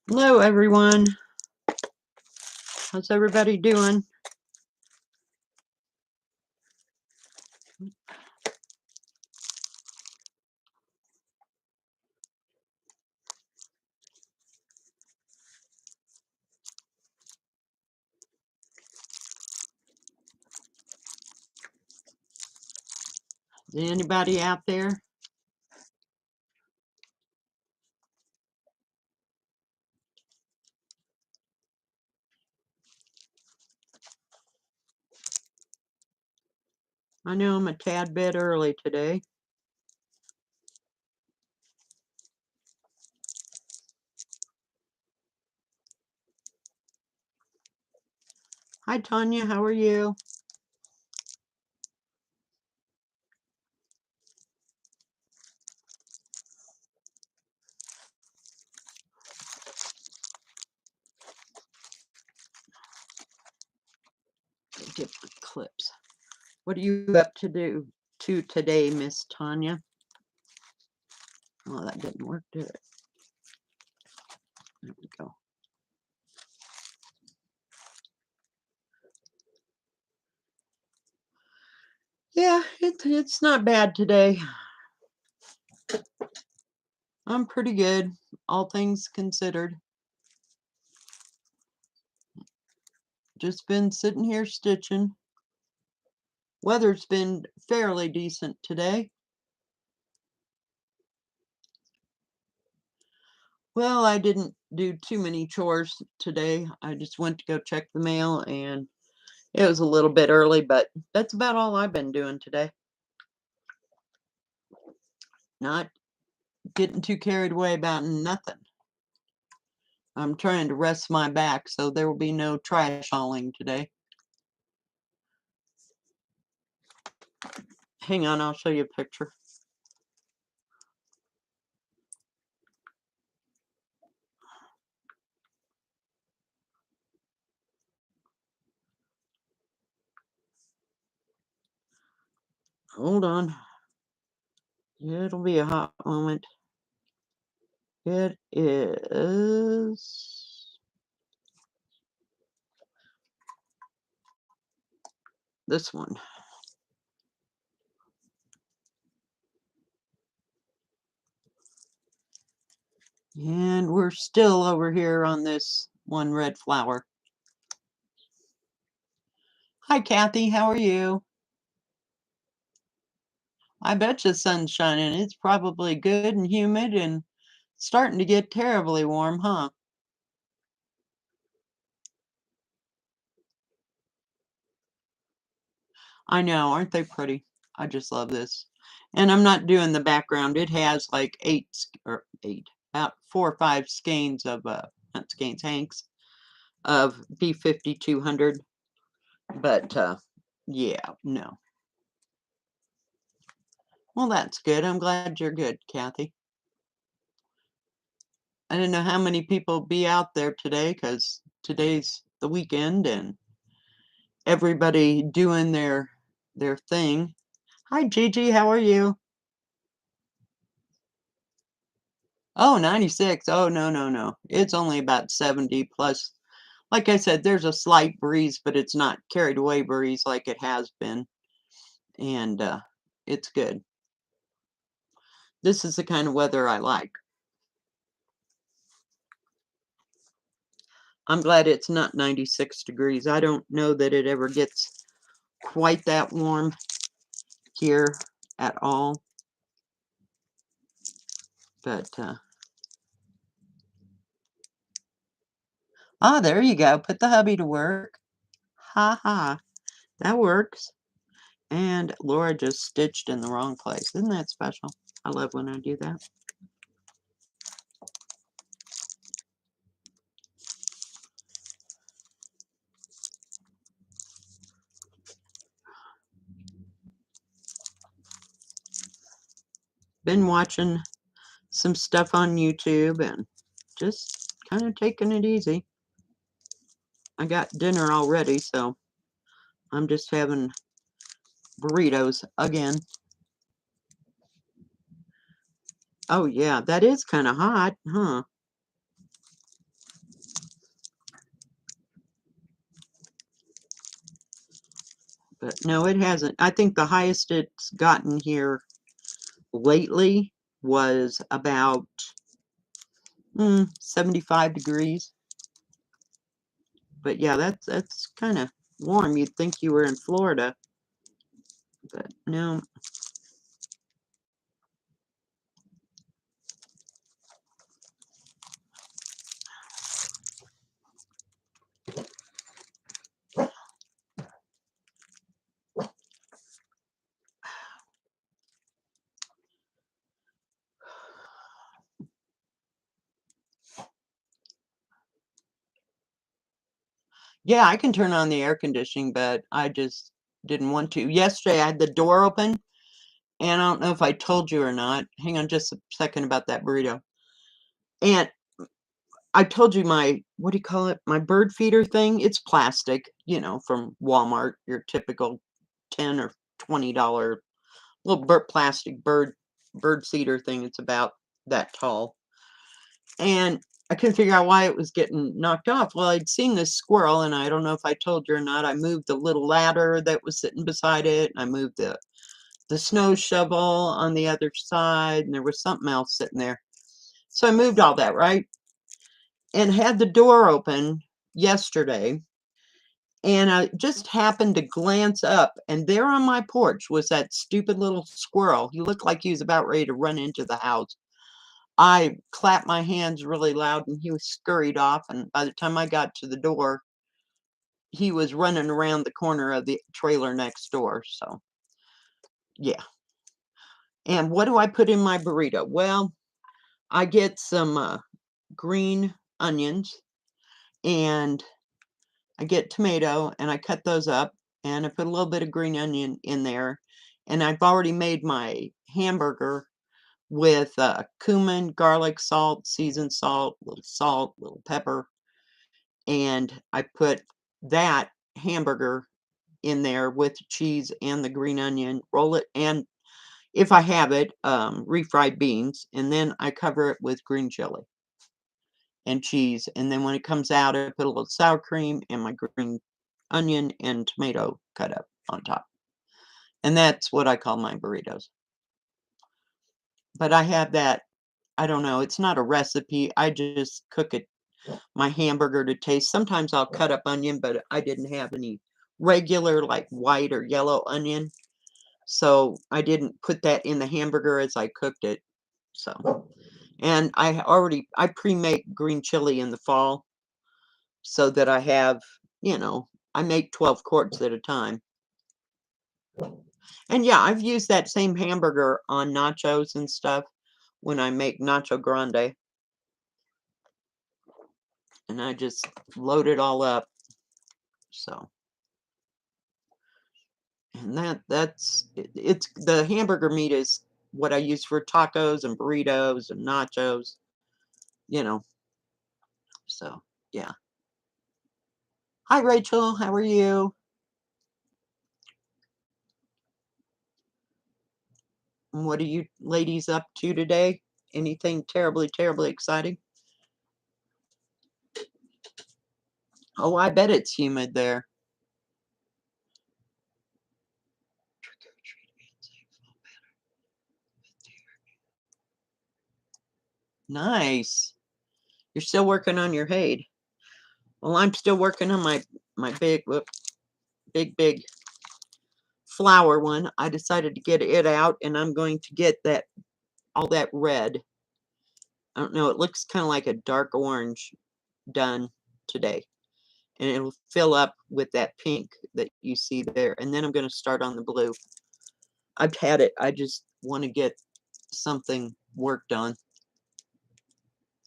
Hello, everyone. How's everybody doing? Is anybody out there? I know I'm a tad bit early today. Hi, Tanya. How are you? Get my clips. What are you up to today, Miss Tanya? Oh, that didn't work, did it? There we go. Yeah, it's not bad today. I'm pretty good, all things considered. Just been sitting here stitching. Weather's been fairly decent today. Well, I didn't do too many chores today. I just went to go check the mail, and it was a little bit early, but that's about all I've been doing today. Not getting too carried away about nothing. I'm trying to rest my back, so there will be no trash hauling today. Hang on, I'll show you a picture. Hold on. It'll be a hot moment. It is this one. And we're still over here on this one red flower. Hi, Kathy. How are you? I bet you the sun's shining. It's probably good and humid and starting to get terribly warm, huh? I know, aren't they pretty? I just love this. And I'm not doing the background. It has like about 4 or 5 skeins of, not skeins, hanks of B5200. But, yeah, no. Well, that's good. I'm glad you're good, Kathy. I didn't know how many people be out there today because today's the weekend and everybody doing their thing. Hi, Gigi. How are you? Oh, 96. Oh, no, no, no. It's only about 70 plus. Like I said, there's a slight breeze, but it's not carried away breeze like it has been. And it's good. This is the kind of weather I like. I'm glad it's not 96 degrees. I don't know that it ever gets quite that warm here at all. But, there you go. Put the hubby to work. Ha ha. That works. And Laura just stitched in the wrong place. Isn't that special? I love when I do that. Been watching some stuff on YouTube and just kind of taking it easy. I got dinner already, so I'm just having burritos again. Oh, yeah, that is kind of hot, huh? But no, it hasn't. I think the highest it's gotten here lately was about 75 degrees. But yeah, that's kind of warm. You'd think you were in Florida, but no. Yeah, I can turn on the air conditioning, but I just didn't want to. Yesterday, I had the door open, and I don't know if I told you or not. Hang on just a second about that burrito. And I told you my, what do you call it? My bird feeder thing. It's plastic, from Walmart, your typical 10 or $20 little plastic bird feeder thing. It's about that tall. And I couldn't figure out why it was getting knocked off. Well, I'd seen this squirrel, and I don't know if I told you or not. I moved the little ladder that was sitting beside it, and I moved the snow shovel on the other side, and there was something else sitting there. So I moved all that, right? And had the door open yesterday, and I just happened to glance up, and there on my porch was that stupid little squirrel. He looked like he was about ready to run into the house. I clapped my hands really loud, and he was scurried off, and by the time I got to the door, he was running around the corner of the trailer next door, so, yeah. And what do I put in my burrito? Well, I get some, green onions, and I get tomato, and I cut those up, and I put a little bit of green onion in there, and I've already made my hamburger with, cumin, garlic, seasoned salt, little pepper, and I put that hamburger in there with the cheese and the green onion, roll it, and if I have it, refried beans, and then I cover it with green chili and cheese, and then when it comes out, I put a little sour cream and my green onion and tomato cut up on top. And that's what I call my burritos. But I have that, I don't know, it's not a recipe. I just cook it my hamburger to taste. Sometimes I'll cut up onion, but I didn't have any regular like white or yellow onion. So I didn't put that in the hamburger as I cooked it. So, and I pre-make green chili in the fall so that I have, I make 12 quarts at a time. And yeah, I've used that same hamburger on nachos and stuff when I make nacho grande. And I just load it all up. So, and it's the hamburger meat is what I use for tacos and burritos and nachos, you know. So, yeah. Hi, Rachel. How are you? And what are you ladies up to today? Anything terribly, terribly exciting? Oh, I bet it's humid there. Nice. You're still working on your hay. Well, I'm still working on my big flower one. I decided to get it out, and I'm going to get that all that red. I don't know. It looks kind of like a dark orange done today, and it'll fill up with that pink that you see there. And then I'm going to start on the blue. I've had it. I just want to get something worked on.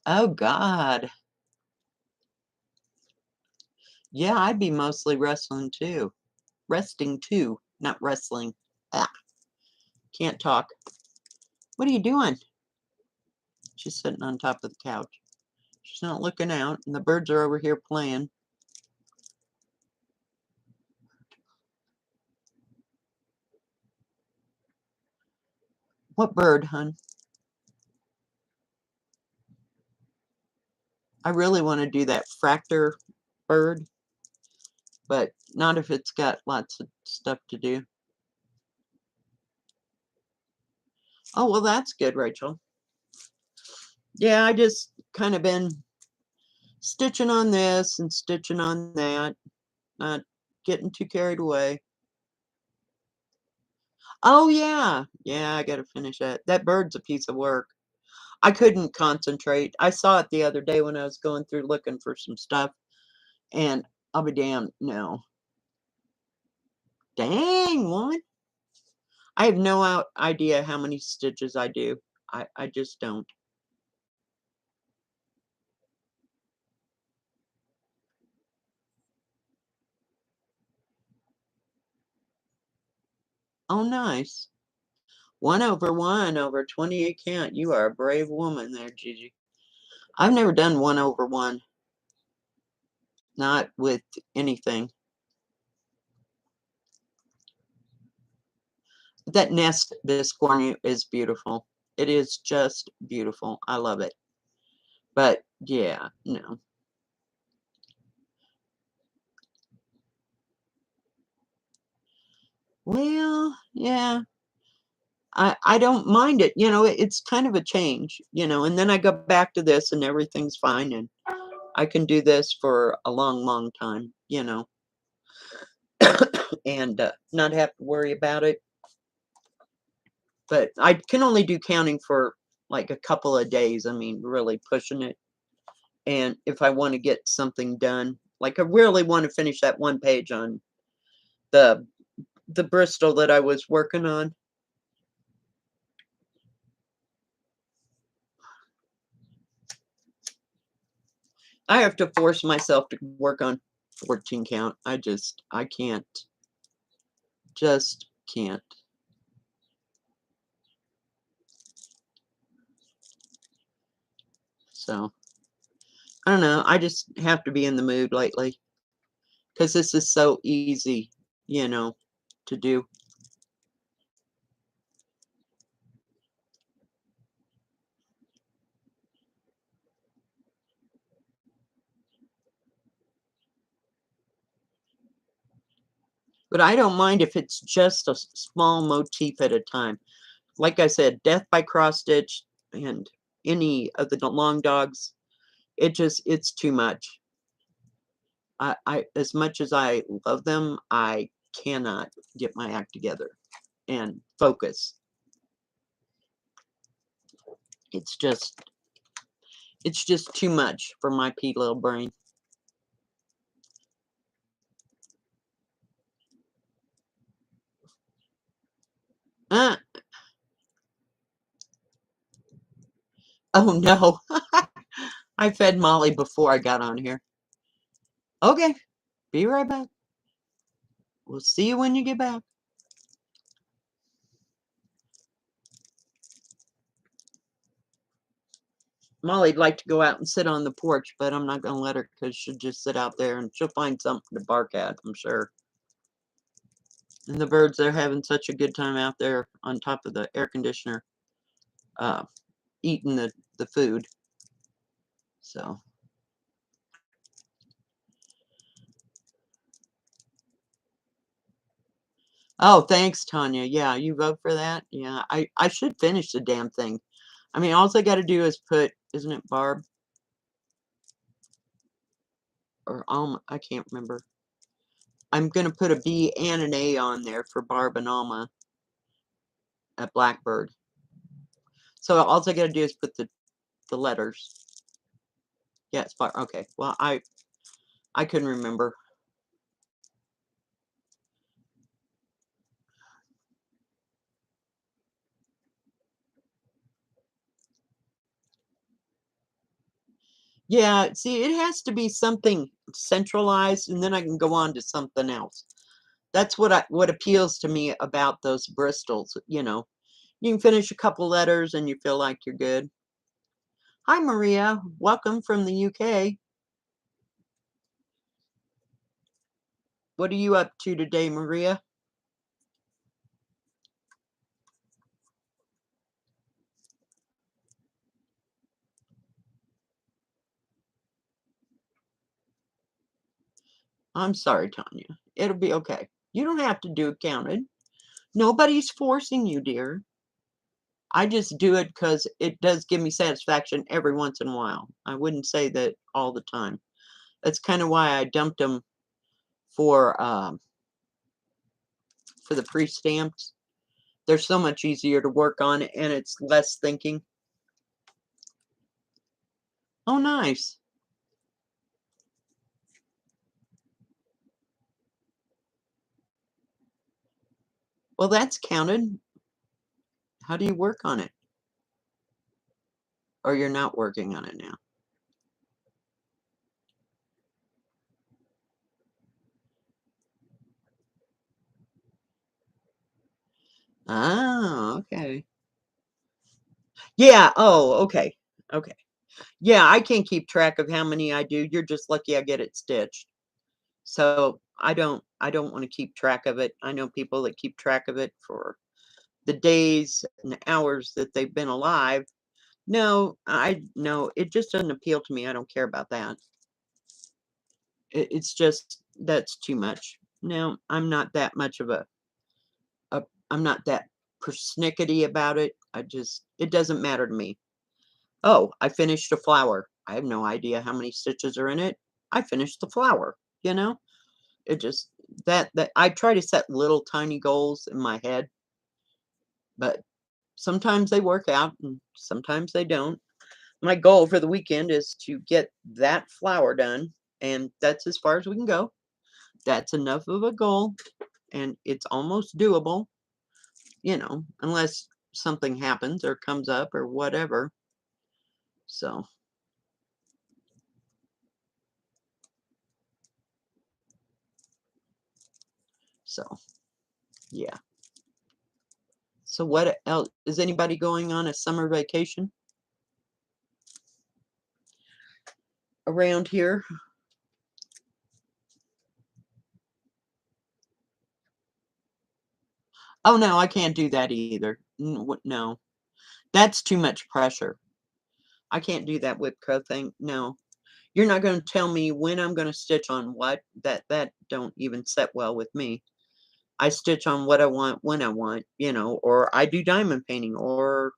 Oh God. Yeah, I'd be mostly wrestling too. Resting too, not wrestling. Ah, can't talk. What are you doing? She's sitting on top of the couch. She's not looking out, and the birds are over here playing. What bird, hun? I really want to do that fractor bird, but not if it's got lots of stuff to do. Oh, well, that's good, Rachel. Yeah, I just kind of been stitching on this and stitching on that, not getting too carried away. Oh, yeah. Yeah, I gotta finish that. That bird's a piece of work. I couldn't concentrate. I saw it the other day when I was going through looking for some stuff, and I'll be damned, no. Dang, one. I have no idea how many stitches I do. I just don't. Oh, nice. 1/1 over 28 count. You are a brave woman there, Gigi. I've never done 1/1, not with anything. That nest biscornu is beautiful. It is just beautiful. I love it. But yeah, no. Well, yeah. I don't mind it. It's kind of a change, and then I go back to this and everything's fine and I can do this for a long, long time, and not have to worry about it. But I can only do counting for like a couple of days. I mean, really pushing it. And if I want to get something done, like I really want to finish that one page on the the Bristol that I was working on. I have to force myself to work on 14 count. I can't. Just can't. So, I don't know. I just have to be in the mood lately because this is so easy, you know, to do. But I don't mind if it's just a small motif at a time. Like I said, Death by Cross Stitch and any of the long dogs, it's too much. I as much as I love them, I cannot get my act together and focus. It's just it's just too much for my pea little brain. Uh, oh no. I fed Molly before I got on here. Okay, be right back. We'll see you when you get back. Molly'd like to go out and sit on the porch, but I'm not going to let her because she'll just sit out there and she'll find something to bark at, I'm sure. And the birds, they're having such a good time out there on top of the air conditioner, uh, eating the food. So, oh, thanks, Tanya. Yeah, you vote for that? Yeah, I should finish the damn thing. I mean, all I got to do is put, isn't it Barb or Alma? I can't remember. I'm going to put a B and an A on there for Barb and Alma at Blackbird. So all I got to do is put the letters. Yeah, it's Barb. Okay. Well, I couldn't remember. Yeah, see, it has to be something centralized, and then I can go on to something else. That's what appeals to me about those Bristols. You can finish a couple letters and you feel like you're good. Hi, Maria. Welcome from the UK. What are you up to today, Maria? I'm sorry, Tanya. It'll be okay. You don't have to do it counted. Nobody's forcing you, dear. I just do it because it does give me satisfaction every once in a while. I wouldn't say that all the time. That's kind of why I dumped them for for the pre-stamps. They're so much easier to work on and it's less thinking. Oh, nice. Well, that's counted. How do you work on it? Or you're not working on it now? Oh, okay. Yeah. Oh, okay. Okay. Yeah, I can't keep track of how many I do. You're just lucky I get it stitched. So I don't want to keep track of it. I know people that keep track of it for the days and hours that they've been alive. No, I no, it just doesn't appeal to me. I don't care about that. It's just that's too much. No, I'm not that much of a I'm not that persnickety about it. I just it doesn't matter to me. Oh, I finished a flower. I have no idea how many stitches are in it. I finished the flower, you know? It just that I try to set little tiny goals in my head, but sometimes they work out and sometimes they don't. My goal for the weekend is to get that flower done, and that's as far as we can go. That's enough of a goal, and it's almost doable, unless something happens or comes up or whatever. So, so yeah. So what else is anybody going on a summer vacation around here? Oh no, I can't do that either. No, that's too much pressure. I can't do that whip crow thing. No, you're not going to tell me when I'm going to stitch on what. That don't even set well with me. I stitch on what I want when I want, or I do diamond painting or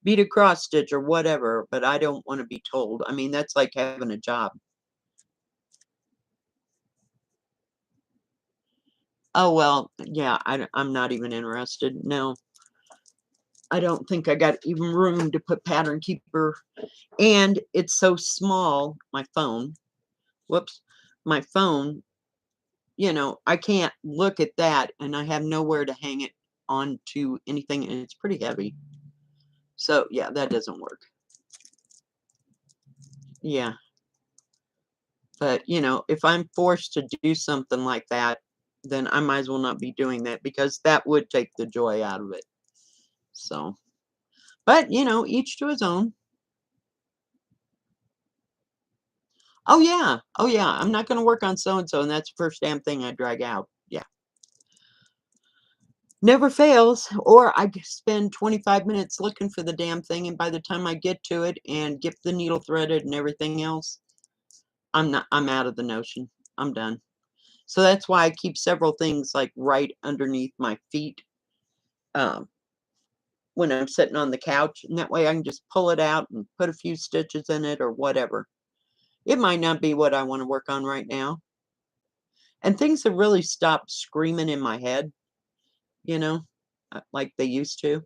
bead a cross stitch or whatever. But I don't want to be told. I mean, that's like having a job. Oh well, yeah. I'm not even interested. No, I don't think I got even room to put pattern keeper, and it's so small. My phone. Whoops, my phone. I can't look at that and I have nowhere to hang it onto anything and it's pretty heavy. So yeah, that doesn't work. Yeah. But if I'm forced to do something like that, then I might as well not be doing that because that would take the joy out of it. So, but each to his own. Oh yeah. Oh yeah. I'm not going to work on so and so and that's the first damn thing I drag out. Yeah. Never fails, or I spend 25 minutes looking for the damn thing, and by the time I get to it and get the needle threaded and everything else, I'm out of the notion. I'm done. So that's why I keep several things like right underneath my feet um, when I'm sitting on the couch, and that way I can just pull it out and put a few stitches in it or whatever. It might not be what I want to work on right now, and things have really stopped screaming in my head, you know, like they used to.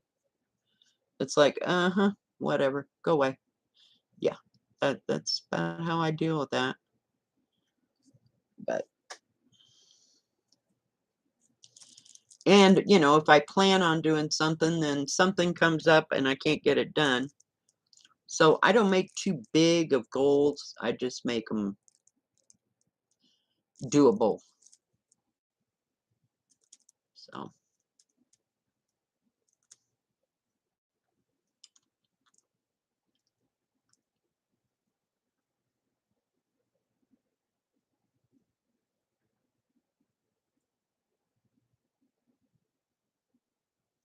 It's like, uh-huh, whatever, go away. Yeah, that's about how I deal with that. But and if I plan on doing something, then something comes up and I can't get it done. So I don't make too big of goals. I just make them doable. So,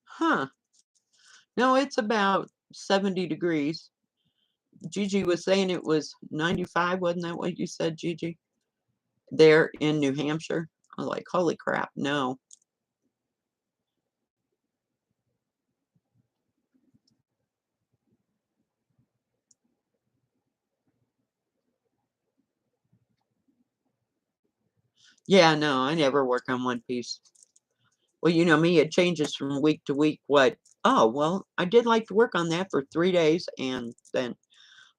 huh? No, it's about 70 degrees. Gigi was saying it was 95. Wasn't that what you said, Gigi? there in New Hampshire. I was like, "Holy crap, no." Yeah, no, I never work on one piece. Well, you know me, it changes from week to week what, "Oh, well, I did like to work on that for 3 days," and then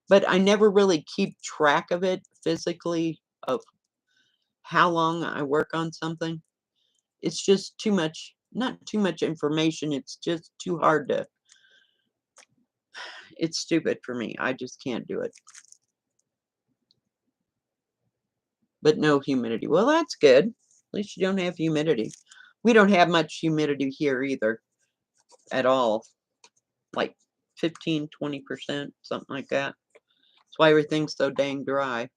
but I never really keep track of it physically, of how long I work on something. It's just too much, not too much information, it's just too hard to, it's stupid for me, I just can't do it. But no humidity. Well, that's good. At least you don't have humidity. We don't have much humidity here either at all, like 15, 20%, something like that. That's why everything's so dang dry.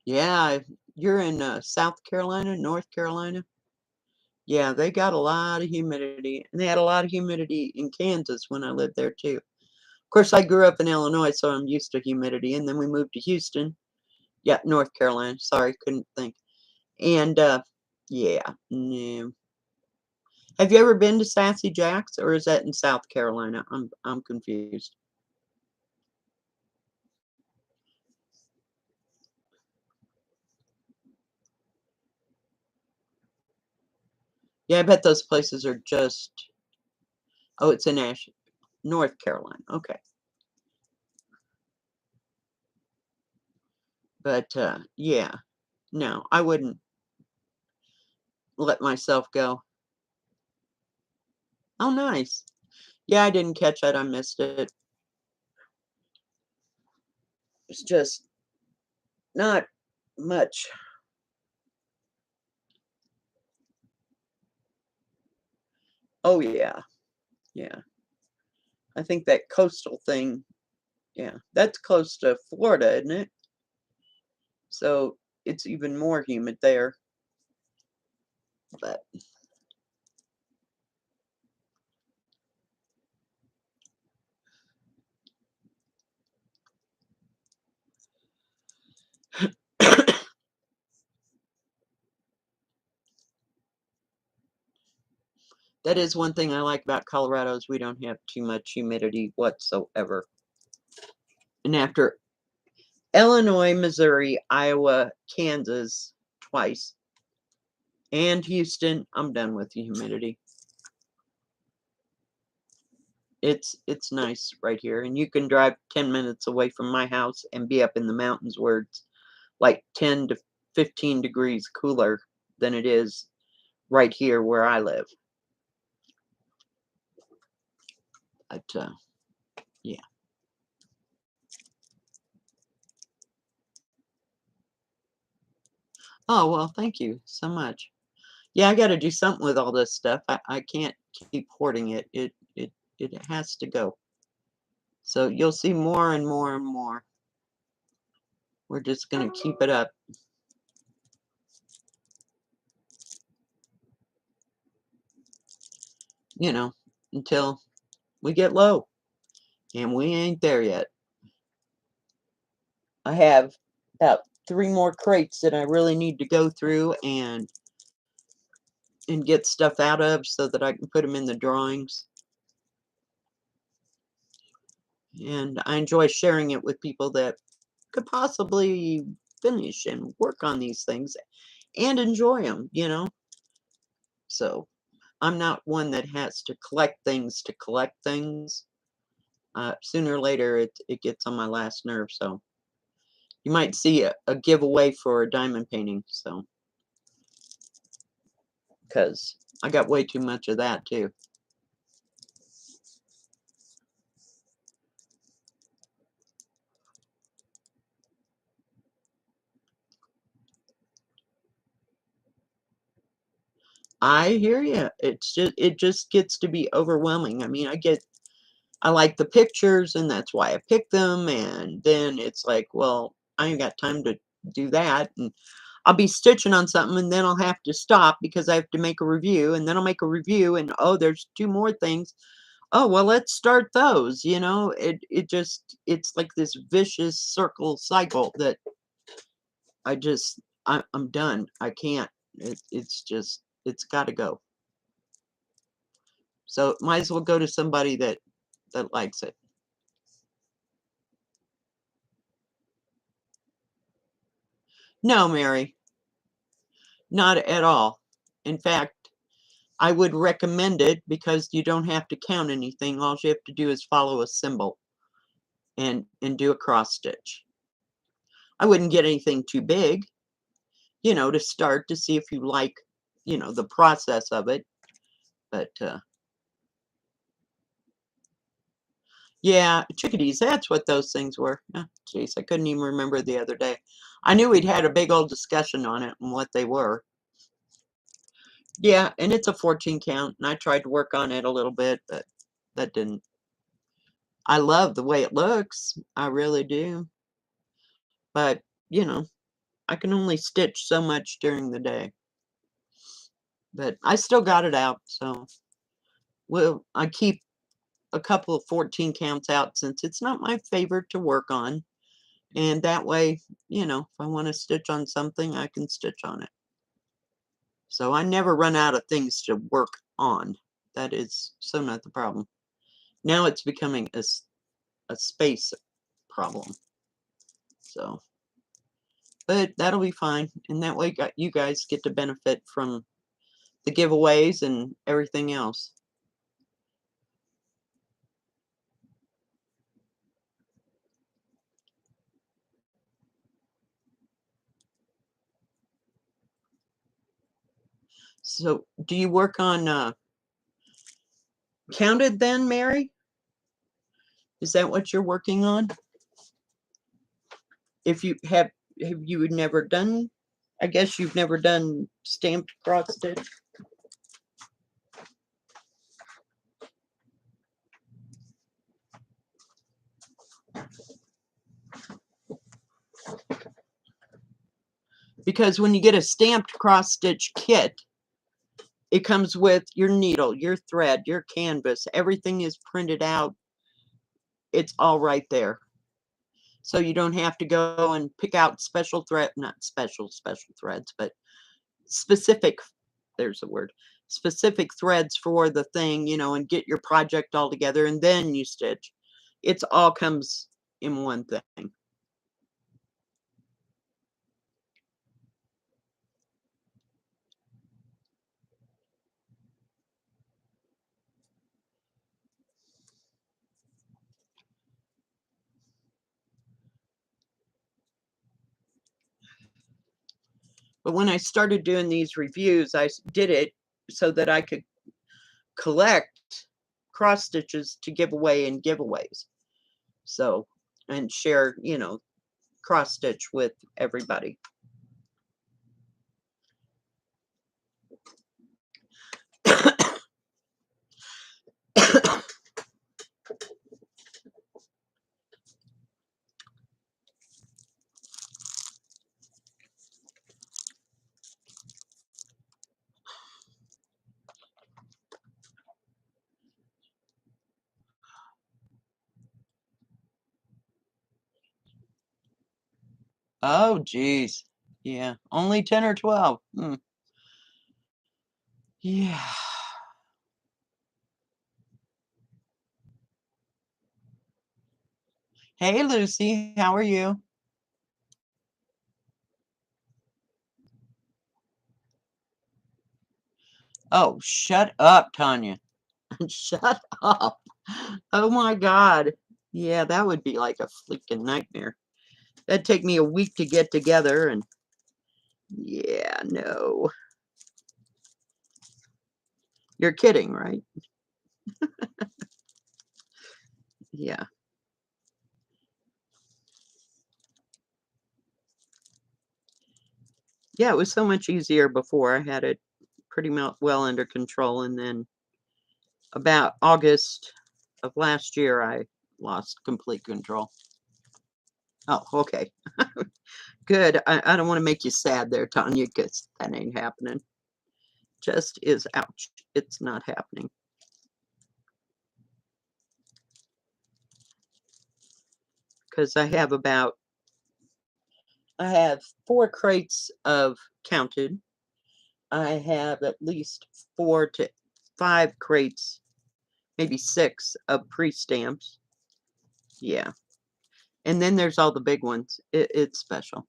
Yeah, you're in South Carolina, North Carolina. Yeah, they got a lot of humidity, and they had a lot of humidity in Kansas when I lived there too. Of course, I grew up in Illinois, so I'm used to humidity, and then we moved to Houston. Yeah, North Carolina. Sorry, couldn't think. And yeah, no. Have you ever been to Sassy Jack's, or is that in South Carolina? I'm confused. Yeah, I bet those places are just, oh, it's in North Carolina. Okay. But yeah, no, I wouldn't let myself go. Oh, nice. Yeah, I didn't catch that. I missed it. It's just not much. Oh yeah, yeah. I think that coastal thing, yeah, that's close to Florida, isn't it? So it's even more humid there. But that is one thing I like about Colorado is we don't have too much humidity whatsoever. And after Illinois, Missouri, Iowa, Kansas twice, and Houston, I'm done with the humidity. It's nice right here, and you can drive 10 minutes away from my house and be up in the mountains where it's like 10 to 15 degrees cooler than it is right here where I live. But yeah. Oh, well, thank you so much. Yeah, I gotta do something with all this stuff. I can't keep hoarding it. It has to go. So you'll see more and more and more. We're just gonna keep it up, you know, until we get low. And we ain't there yet. I have about 3 more crates that I really need to go through and get stuff out of so that I can put them in the drawings. And I enjoy sharing it with people that could possibly finish and work on these things and enjoy them. So I'm not one that has to collect things. Sooner or later, it gets on my last nerve. So you might see a giveaway for a diamond painting. So because I got way too much of that too. I hear you. It just gets to be overwhelming. I mean, I like the pictures, and that's why I pick them, and then it's like, well, I ain't got time to do that, and I'll be stitching on something and then I'll have to stop because I have to make a review, and then I'll make a review and, oh, there's 2 more things. Oh, well, let's start those, you know? It's like this vicious circle cycle that I just I'm done. I can't. It's just it's gotta go. So might as well go to somebody that likes it. No, Mary, not at all. In fact, I would recommend it because you don't have to count anything. All you have to do is follow a symbol and do a cross stitch. I wouldn't get anything too big, to start to see if you like, the process of it. But yeah, chickadees, that's what those things were. Oh, jeez, I couldn't even remember the other day. I knew we'd had a big old discussion on it and what they were. Yeah, and it's a 14 count, and I tried to work on it a little bit, but that didn't. I love the way it looks. I really do. But, you know, I can only stitch so much during the day. But I still got it out, so I keep a couple of 14 counts out since it's not my favorite to work on. And that way, if I want to stitch on something, I can stitch on it. So I never run out of things to work on. That is so not the problem. Now it's becoming a space problem. So, but that'll be fine. And that way, you guys get to benefit from the giveaways and everything else. So, do you work on counted then, Mary? Is that what you're working on? If you have you never done? I guess you've never done stamped cross stitch. Because when you get a stamped cross stitch kit, it comes with your needle, your thread, your canvas. Everything is printed out. It's all right there. So you don't have to go and pick out special thread, not special threads, but specific, there's a word, specific threads for the thing, and get your project all together and then you stitch. It's all comes in one thing. But when I started doing these reviews, did it so that I could collect cross stitches to give away in giveaways. So, and share, cross stitch with everybody. Oh, geez. Yeah, only 10 or 12. Hmm. Yeah. Hey, Lucy, how are you? Oh, shut up, Tanya. Shut up. Oh my God. Yeah, that would be like a freaking nightmare. That'd take me a week to get together, and yeah, no. You're kidding, right? Yeah. Yeah, it was so much easier before. I had it pretty well under control, and then about August of last year, I lost complete control. Oh, okay. Good. I don't wanna make you sad there, Tanya, 'cause that ain't happening. Just is ouch. It's not happening. 'Cause I have 4 crates of counted. I have at least 4 to 5 crates, maybe 6 of pre-stamps. Yeah. And then there's all the big ones. It's special.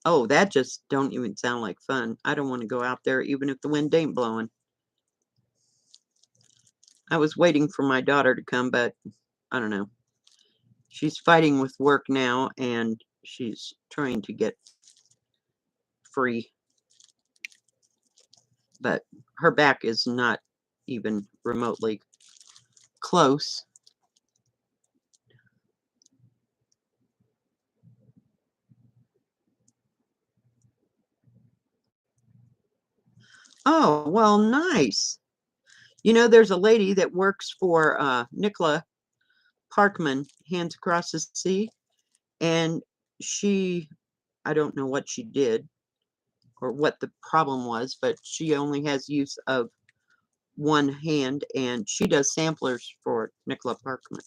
Oh, that just don't even sound like fun. I don't wanna go out there even if the wind ain't blowing. I was waiting for my daughter to come, but I don't know. She's fighting with work now, and she's trying to get free, but her back is not even remotely close. Oh, well, nice. You know, there's a lady that works for, Nicola Parkman, Hands Across the Sea, and she I don't know what she did or what the problem was, but she only has use of one hand, and she does samplers for Nicola Parkman.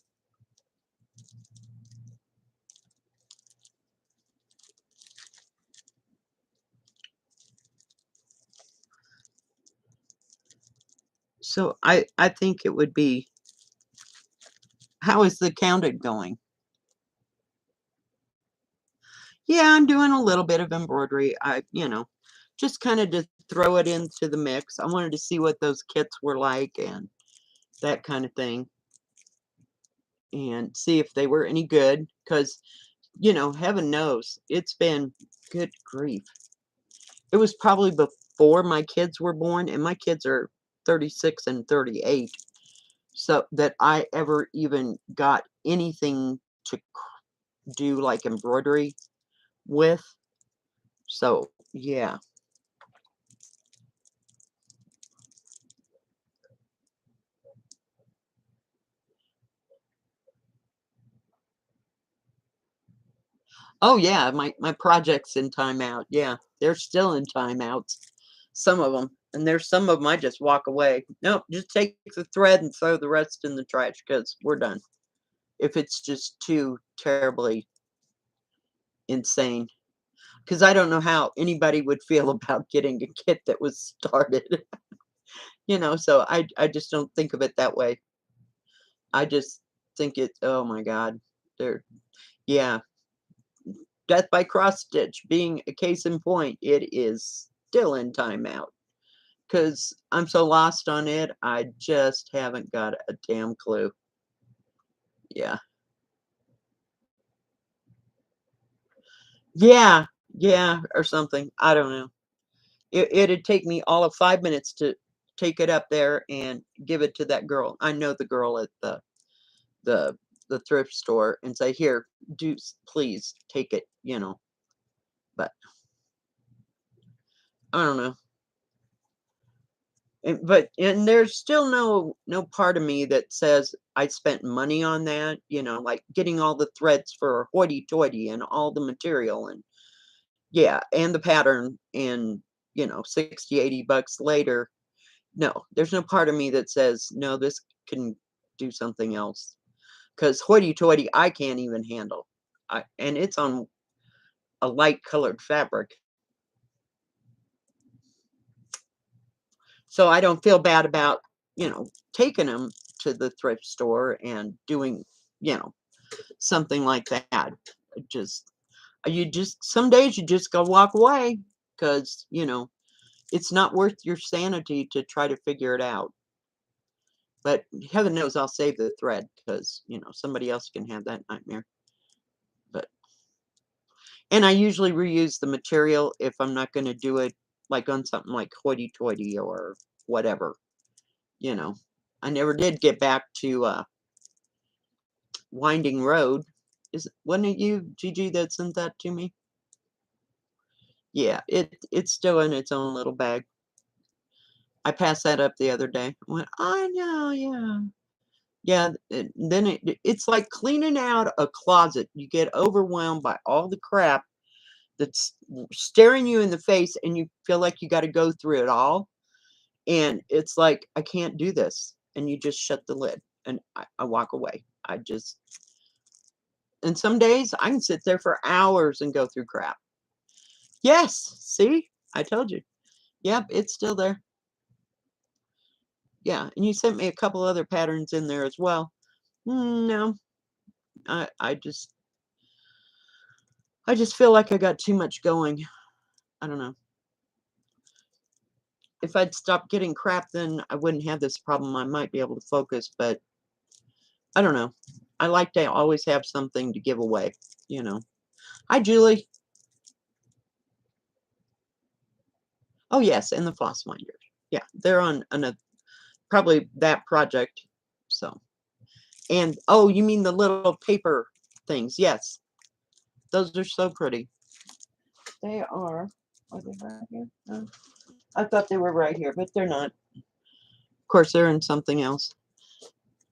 So I think it would be how is the counted going? Yeah, I'm doing a little bit of embroidery. Just kinda to throw it into the mix. I wanted to see what those kits were like and that kinda thing, and see if they were any good. Because heaven knows, it's been good grief. It was probably before my kids were born, and my kids are 36 and 38, so that I ever even got anything to do, like, embroidery with. So, yeah. Oh, yeah, my project's in timeout, yeah. They're still in timeouts, some of them, and there's some of them I just walk away. "Nope, just take the thread and throw the rest in the trash because 'cause we're done." If it's just too terribly insane, because I don't know how anybody would feel about getting a kit that was started, so I just don't think of it that way. I just think it oh my god. There yeah, death by cross stitch being a case in point, it is still in timeout because 'cause I'm so lost on it, I just haven't got a damn clue. Yeah. Yeah, yeah, or something, I don't know. It'd take me all of 5 minutes to take it up there and give it to that girl. I know the girl at the the thrift store and say, "Here, do please take it," but I don't know. And there's still no part of me that says I spent money on that, like getting all the threads for hoity-toity and all the material and yeah, and the pattern and 60, $80 later. No, there's no part of me that says, "No, this can do something else." Because hoity-toity, I can't even handle. And it's on a light colored fabric. So I don't feel bad about, taking them to the thrift store and doing, you know, something like that. It just you just some days you just gotta walk away because it's not worth your sanity to try to figure it out. But heaven knows I'll save the thread because somebody else can have that nightmare. But and I usually reuse the material if I'm not gonna do it, like, on something like hoity-toity or whatever, you know? I never did get back to, Winding Road. Wasn't it you, Gigi, that sent that to me? Yeah, it's still in its own little bag. I passed that up the other day. I went, "I know, yeah." Yeah, then it's like cleaning out a closet. You get overwhelmed by all the crap that's staring you in the face, and you feel like you gotta go through it all, and it's like, "I can't do this," and you just shut the lid, and I walk away. I just and some days, I can sit there for hours and go through crap. Yes, see? I told you. Yep, it's still there. Yeah, and you sent me a couple other patterns in there as well. No, I just feel like I got too much going. I don't know. If I'd stopped getting crap, then I wouldn't have this problem. I might be able to focus, but I don't know. I like to always have something to give away, you know. Hi, Julie. Oh, yes, and the floss minder. Yeah, they're on a probably that project. So, and oh, you mean the little paper things? Yes, those are so pretty. They are. Are they right here? No. I thought they were right here, but they're not. Of course, they're in something else.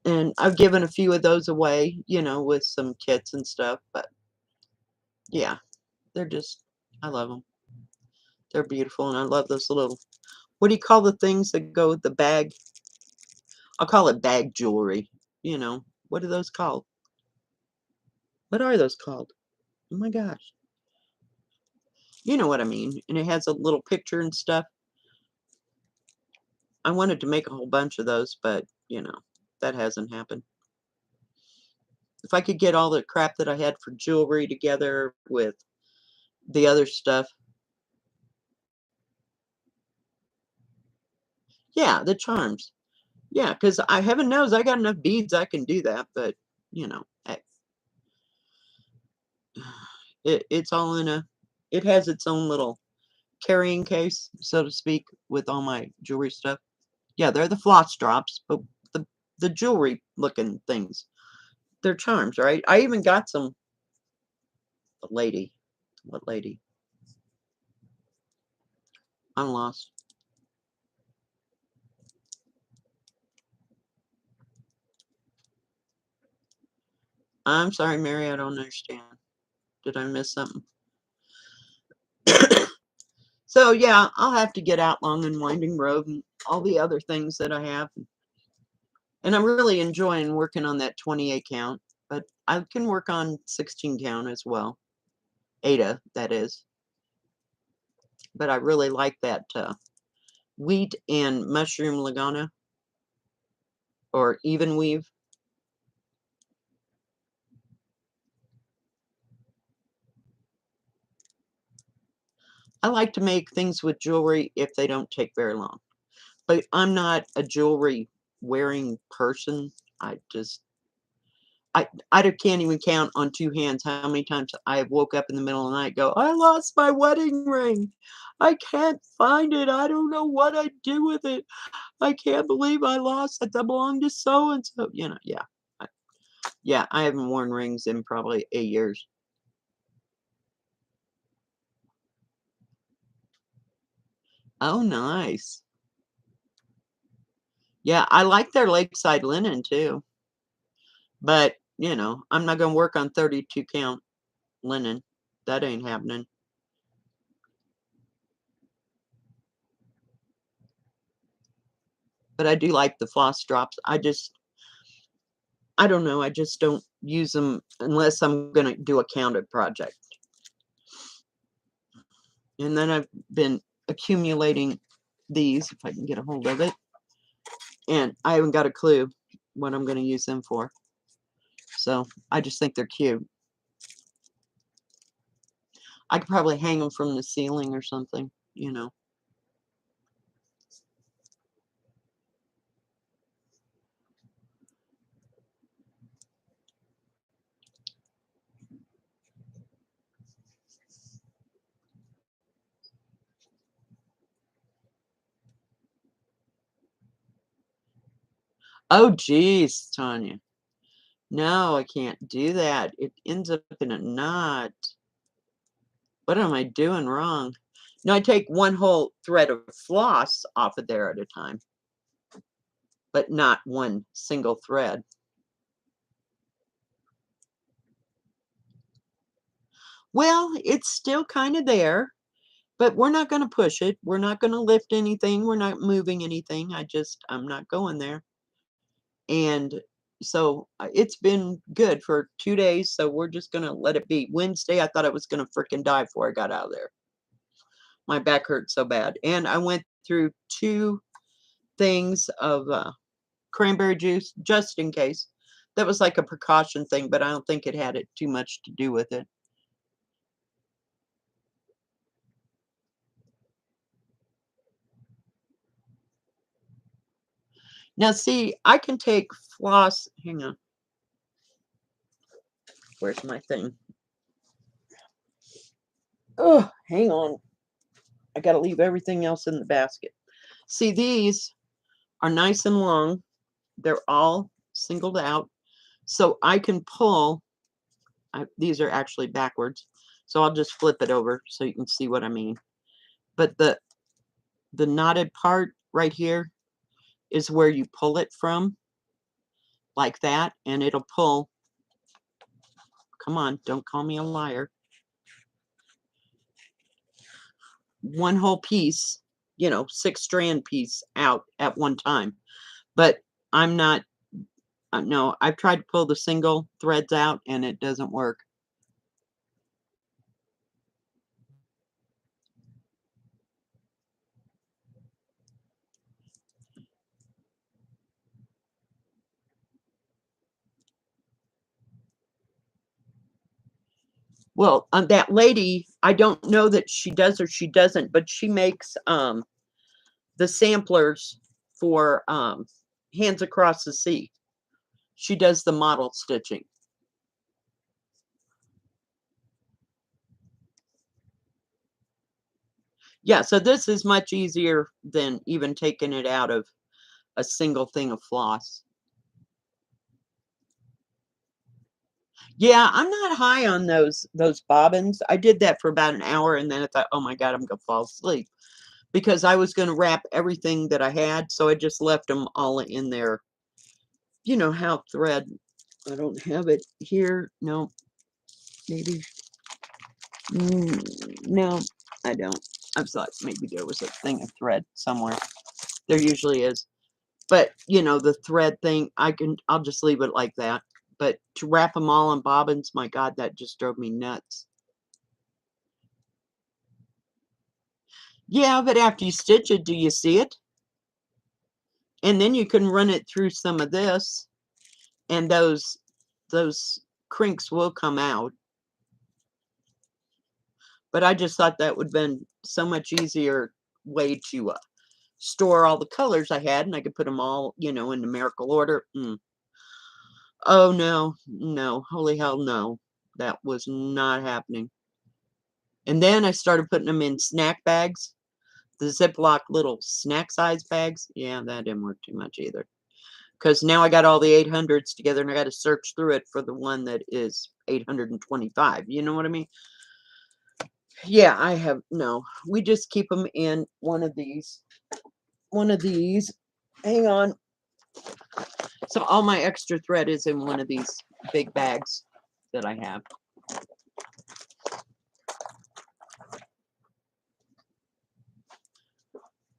And I've given a few of those away, with some kits and stuff. But yeah, they're just, I love them. They're beautiful. And I love those little, what do you call the things that go with the bag? I'll call it bag jewelry. What are those called? What are those called? Oh my gosh. You know what I mean. And it has a little picture and stuff. I wanted to make a whole bunch of those, but, that hasn't happened. If I could get all the crap that I had for jewelry together with the other stuff. Yeah, the charms. Yeah, because I heaven knows I got enough beads I can do that, but, heck, it's all it has its own little carrying case, so to speak, with all my jewelry stuff. Yeah, they're the floss drops, but the jewelry looking things, they're charms, right? I even got some a lady. What lady? I'm lost. I'm sorry, Mary, I don't understand. Did I miss something? So yeah, I'll have to get out Long and Winding Road and all the other things that I have. And I'm really enjoying working on that 28 count, but I can work on 16 count as well. Ada, that is. But I really like that wheat and mushroom lagana or even weave. I like to make things with jewelry if they don't take very long. But I'm not a jewelry wearing person. I just I can't even count on two hands how many times I woke up in the middle of the night go, I lost my wedding ring. I can't find it. I don't know what I'd do with it. I can't believe I lost it. That belonged to so and so. Yeah. I, yeah, I haven't worn rings in probably 8 years. Oh, nice. Yeah, I like their lakeside linen too. But, I'm not gonna work on 32 count linen. That ain't happening. But I do like the floss drops. I don't know, I just don't use them unless I'm gonna do a counted project. And then I've been accumulating these, if I can get a hold of it, and I haven't got a clue what I'm gonna use them for. So, I just think they're cute. I could probably hang them from the ceiling or something. Oh, geez, Tanya. No, I can't do that. It ends up in a knot. What am I doing wrong? No, I take one whole thread of floss off of there at a time, but not one single thread. Well, it's still kinda there, but we're not gonna push it. We're not gonna lift anything. We're not moving anything. I'm not going there. And so, it's been good for 2 days, so we're just gonna let it be. Wednesday, I thought I was gonna fricking die before I got out of there. My back hurt so bad, and I went through 2 things of, cranberry juice just in case. That was like a precaution thing, but I don't think it had it too much to do with it. Now see, I can take floss hang on, where's my thing? Oh, hang on. I gotta leave everything else in the basket. See, these are nice and long. They're all singled out, so I can pull these are actually backwards, so I'll just flip it over so you can see what I mean. But the knotted part right here is where you pull it from, like that, and it'll pull come on, don't call me a liar. One whole piece, 6-strand piece out at one time. But I'm not no, I've tried to pull the single threads out and it doesn't work. Well, that lady, I don't know that she does or she doesn't, but she makes the samplers for Hands Across the Sea. She does the model stitching. Yeah, so this is much easier than even taking it out of a single thing of floss. Yeah, I'm not high on those bobbins. I did that for about an hour and then I thought, "Oh my god, I'm gonna fall asleep." Because I was gonna wrap everything that I had, so I just left them all in there. You know how thread I don't have it here. No, maybe. No, I don't. I thought maybe there was a thing of thread somewhere. There usually is. But, the thread thing, I'll just leave it like that. But to wrap them all in bobbins, my god, that just drove me nuts. Yeah, but after you stitch it, do you see it? And then you can run it through some of this, and those crinks will come out. But I just thought that would been so much easier way to, store all the colors I had, and I could put them all, in numerical order. Oh, no. No. Holy hell, no. That was not happening. And then I started putting them in snack bags, the Ziploc little snack size bags. Yeah, that didn't work too much either. Because now I got all the 800s together and I got to search through it for the one that is 825. You know what I mean? Yeah, I have no. We just keep them in one of these. One of these. Hang on. So all my extra thread is in one of these big bags that I have.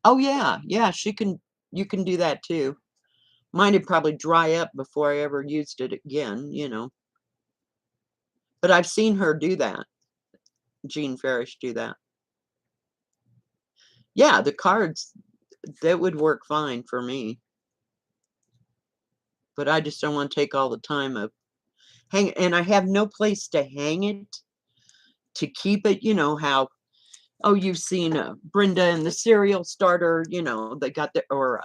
Oh yeah, yeah, you can do that too. Mine would probably dry up before I ever used it again. But I've seen her do that. Jean Farish do that. Yeah, the cards that would work fine for me. But I just don't want to take all the time of and I have no place to hang it to keep it. You know how you've seen Brenda and the cereal starter. They got the or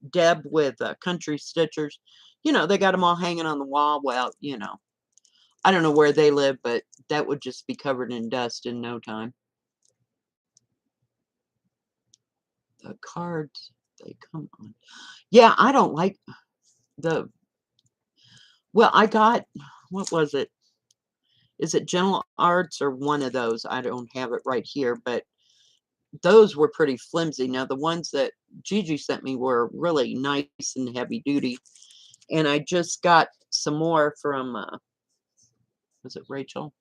Deb with Country Stitchers. They got them all hanging on the wall. Well, I don't know where they live, but that would just be covered in dust in no time. The cards, they come on. Yeah, I don't like the well, I got what was it? Is it Gentle Arts or one of those? I don't have it right here, but those were pretty flimsy. Now, the ones that Gigi sent me were really nice and heavy duty. And I just got some more from, was it Rachel?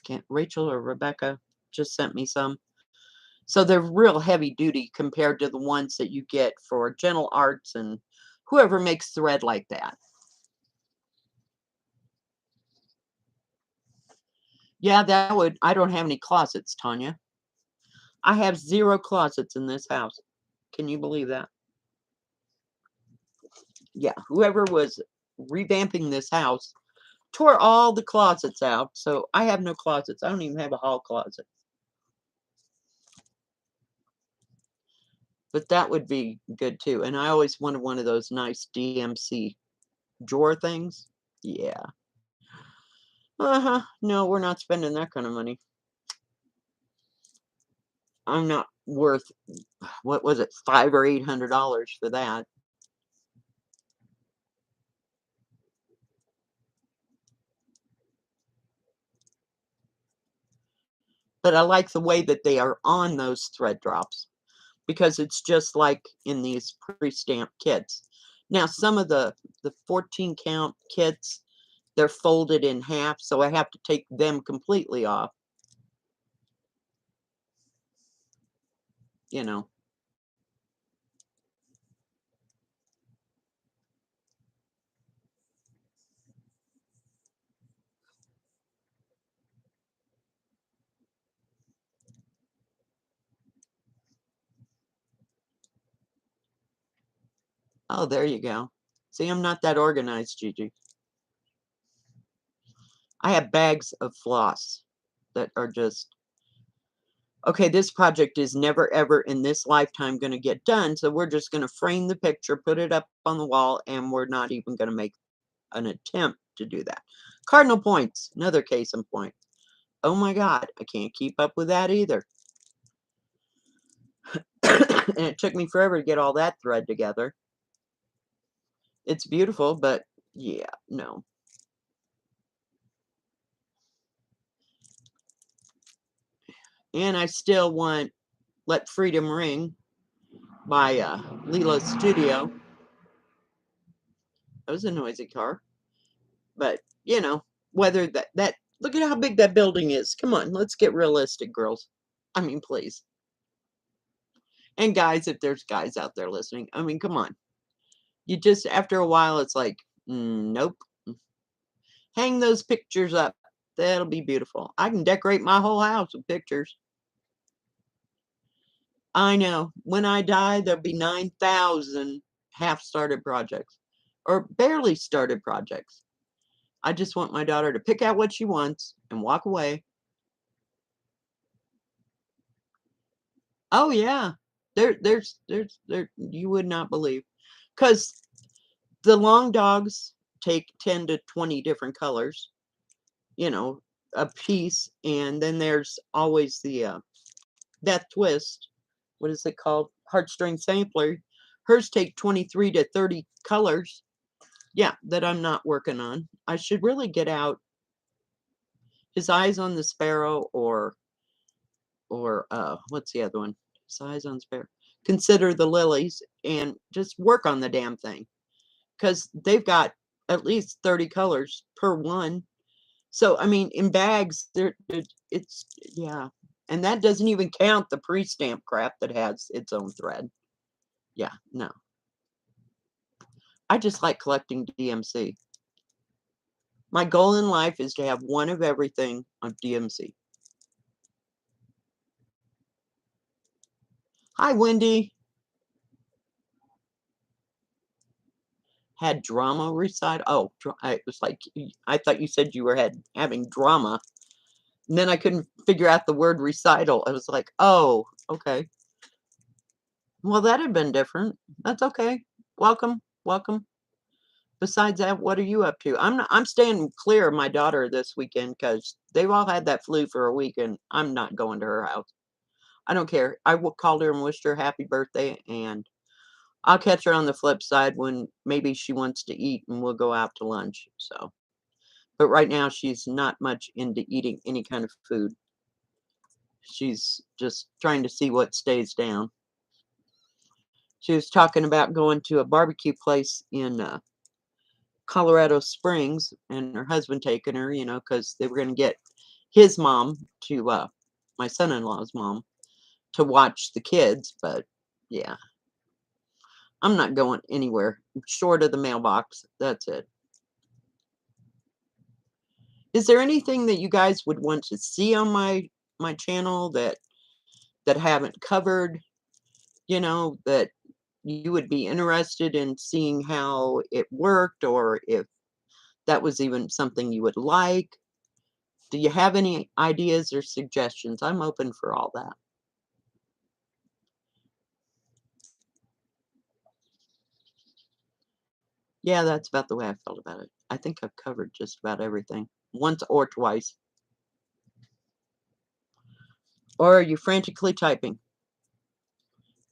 Can't Rachel or Rebecca just sent me some. So they're real heavy duty compared to the ones that you get for Gentle Arts and whoever makes thread like that. Yeah, that would I don't have any closets, Tanya. I have 0 closets in this house. Can you believe that? Yeah, whoever was revamping this house tore all the closets out, so I have no closets. I don't even have a hall closet. But that would be good too, and I always wanted one of those nice DMC drawer things. Yeah. Uh-huh. No, we're not spending that kind of money. I'm not worth, what was it, 5 or $800 for that. But I like the way that they are on those thread drops because it's just like in these pre-stamped kits. Now, some of the 14 count kits, they're folded in half, so I have to take them completely off, you know. Oh, there you go. See, I'm not that organized, Gigi. I have bags of floss that are just, okay, this project is never ever in this lifetime going to get done, so we're just going to frame the picture, put it up on the wall, and we're not even going to make an attempt to do that. Cardinal points, another case in point. Oh my God, I can't keep up with that either. And it took me forever to get all that thread together. It's beautiful, but yeah, no. And I still want Let Freedom Ring by Lila Studio. That was a noisy car. But, you know, whether that look at how big that building is. Come on, let's get realistic, girls. I mean, please. And guys, if there's guys out there listening, I mean, come on. You just after a while it's like, nope. Hang those pictures up. That'll be beautiful. I can decorate my whole house with pictures. I know. When I die, there'll be 9,000 half-started projects or barely started projects. I just want my daughter to pick out what she wants and walk away. Oh yeah. There you would not believe. Because the long dogs take 10 to 20 different colors, you know, a piece, and then there's always the Death Twist. What is it called? Heartstring sampler. Hers take 23 to 30 colors. Yeah, that I'm not working on. I should really get out His Eyes on the Sparrow or what's the other one? His Eyes on Sparrow. Consider the Lilies and just work on the damn thing. Because they've got at least 30 colors per one. So, I mean, in bags, it's, yeah. And that doesn't even count the pre-stamp crap that has its own thread. Yeah, no. I just like collecting DMC. My goal in life is to have one of everything on DMC. Hi, Wendy. Had drama recital. Oh, it was like, I thought you said you were having drama. And then I couldn't figure out the word recital. I was like, oh, okay. Well, that had been different. That's okay. Welcome, welcome. Besides that, what are you up to? I'm staying clear of my daughter this weekend because they've all had that flu for a week and I'm not going to her house. I don't care. Called her and wished her happy birthday, and I'll catch her on the flip side when maybe she wants to eat and we'll go out to lunch. So, but right now she's not much into eating any kind of food. She's just trying to see what stays down. She was talking about going to a barbecue place in Colorado Springs, and her husband taking her, you know, because they were going to get his mom to, my son-in-law's mom to watch the kids, but yeah, I'm not going anywhere short of the mailbox. That's it. Is there anything that you guys would want to see on my channel that haven't covered, that you would be interested in seeing how it worked, or if that was even something you would like? Do you have any ideas or suggestions? I'm open for all that. Yeah, that's about the way I felt about it. I think I've covered just about everything, once or twice. Or are you frantically typing?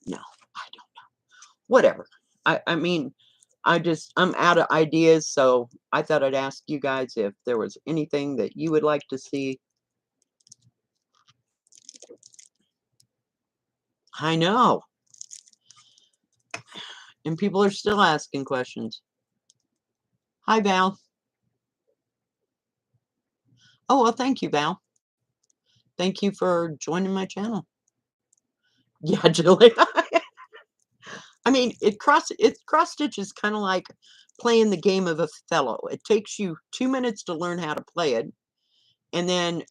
No, I don't. Whatever. I mean, I'm out of ideas, so I thought I'd ask you guys if there was anything that you would like to see. I know, and people are still asking questions. Hi, Val. Oh, well, thank you, Val. Thank you for joining my channel. Yeah, Julie. I mean, cross stitch is kind of like playing the game of Othello. It takes you 2 minutes to learn how to play it, and then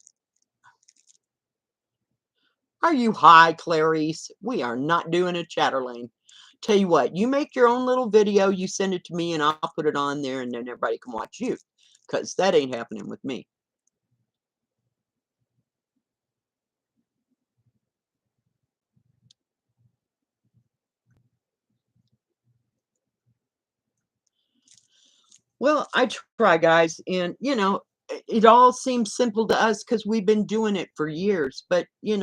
are you high, Clarice? We are not doing a Chatterlane. Tell you what, you make your own little video, you send it to me, and I'll put it on there, and then everybody can watch you, because that ain't happening with me. Well, I try, guys, and it all seems simple to us because we've been doing it for years. But you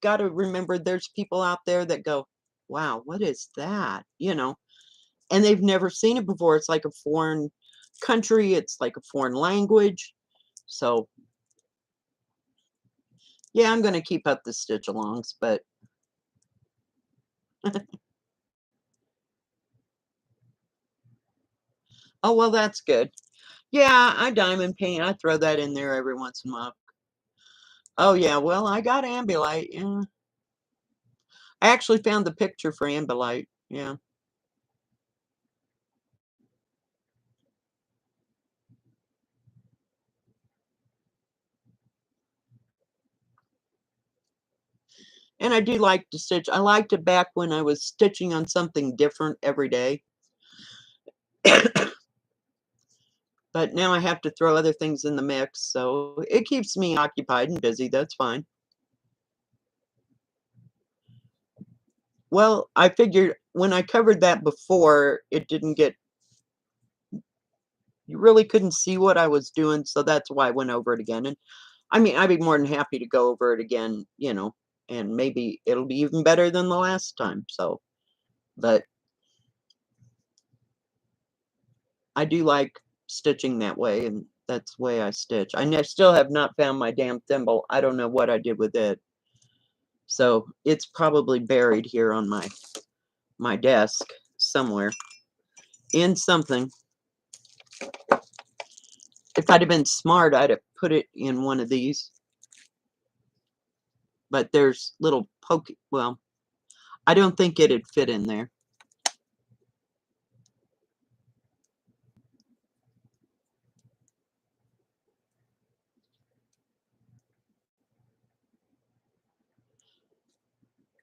got to remember, there's people out there that go, "Wow, what is that?" And they've never seen it before. It's like a foreign country. It's like a foreign language. So yeah, I'm going to keep up the stitch alongs, but oh well, that's good. Yeah, I diamond paint. I throw that in there every once in a while. Oh yeah, well, I got ambulite. Yeah. I actually found the picture for Ambilight, yeah. And I do like to stitch. I liked it back when I was stitching on something different every day. But now I have to throw other things in the mix, so it keeps me occupied and busy, that's fine. Well, I figured when I covered that before, it didn't get you really couldn't see what I was doing, so that's why I went over it again, and I mean, I'd be more than happy to go over it again, and maybe it'll be even better than the last time, so but I do like stitching that way, and that's the way I stitch. Still have not found my damn thimble. I don't know what I did with it. So it's probably buried here on my desk somewhere in something. If I'd have been smart, I'd have put it in one of these. But there's little well, I don't think it'd fit in there.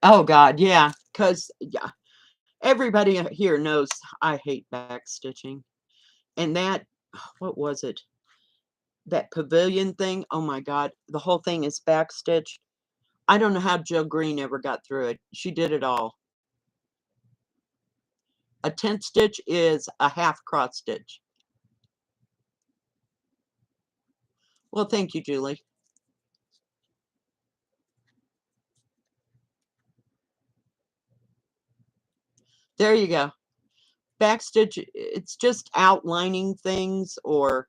Oh God, yeah, because yeah, everybody here knows I hate back stitching. And that, what was it? That pavilion thing, oh my God, the whole thing is backstitched. I don't know how Jill Green ever got through it. She did it all. A 10th stitch is a half cross stitch. Well, thank you, Julie. There you go. Backstitch, it's just outlining things, or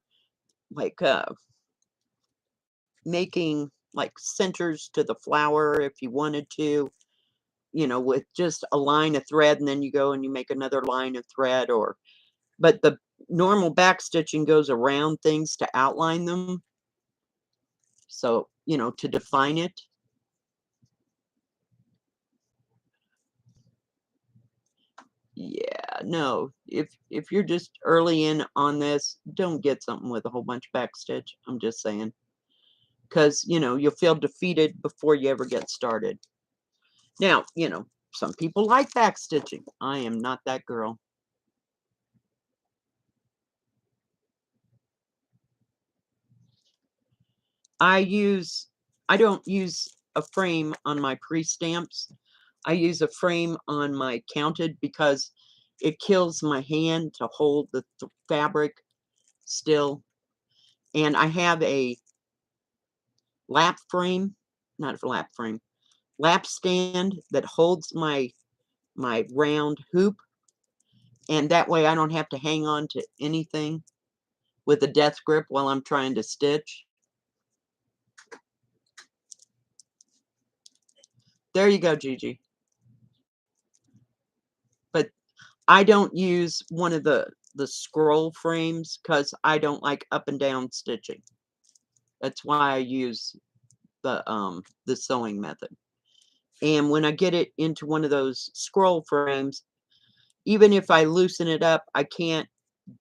like making like centers to the flower if you wanted to, with just a line of thread, and then you go and you make another line of thread, but the normal back stitching goes around things to outline them. So, to define it, yeah, no. If you're just early in on this, don't get something with a whole bunch of backstitch. I'm just saying. Because, you'll feel defeated before you ever get started. Now, some people like backstitching. I am not that girl. I don't use a frame on my pre-stamps. I use a frame on my counted because it kills my hand to hold the fabric still. And I have a lap frame, not a lap frame, lap stand that holds my round hoop, and that way I don't have to hang on to anything with a death grip while I'm trying to stitch. There you go, Gigi. But I don't use one of the scroll frames because I don't like up and down stitching. That's why I use the sewing method. And when I get it into one of those scroll frames, even if I loosen it up, I can't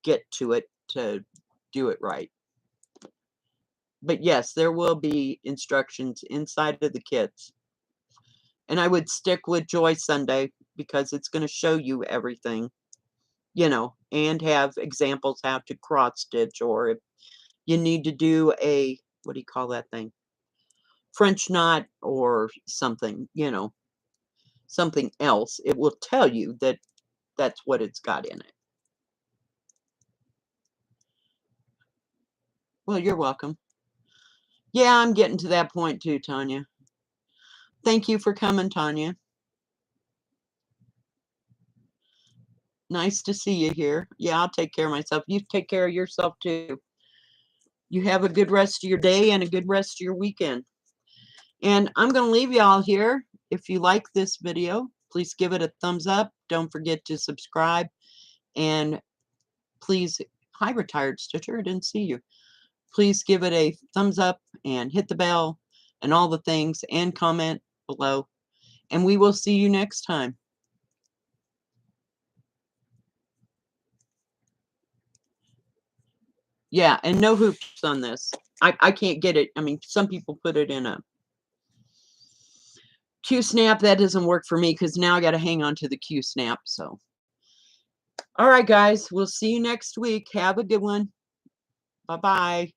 get to it to do it right. But yes, there will be instructions inside of the kits. And I would stick with Joy Sunday because it's going to show you everything, and have examples how to cross stitch, or if you need to do a, what do you call that thing? French knot or something, something else. It will tell you that that's what it's got in it. Well, you're welcome. Yeah, I'm getting to that point too, Tanya. Thank you for coming, Tanya. Nice to see you here. Yeah, I'll take care of myself. You take care of yourself too. You have a good rest of your day and a good rest of your weekend. And I'm going to leave y'all here. If you like this video, please give it a thumbs up. Don't forget to subscribe. And please, hi, retired stitcher, I didn't see you. Please give it a thumbs up and hit the bell and all the things and comment below. And we will see you next time. Yeah, and no hoops on this. I can't get it. I mean, some people put it in a Q-snap. That doesn't work for me because now I got to hang on to the Q-snap. So, all right, guys, we'll see you next week. Have a good one. Bye-bye.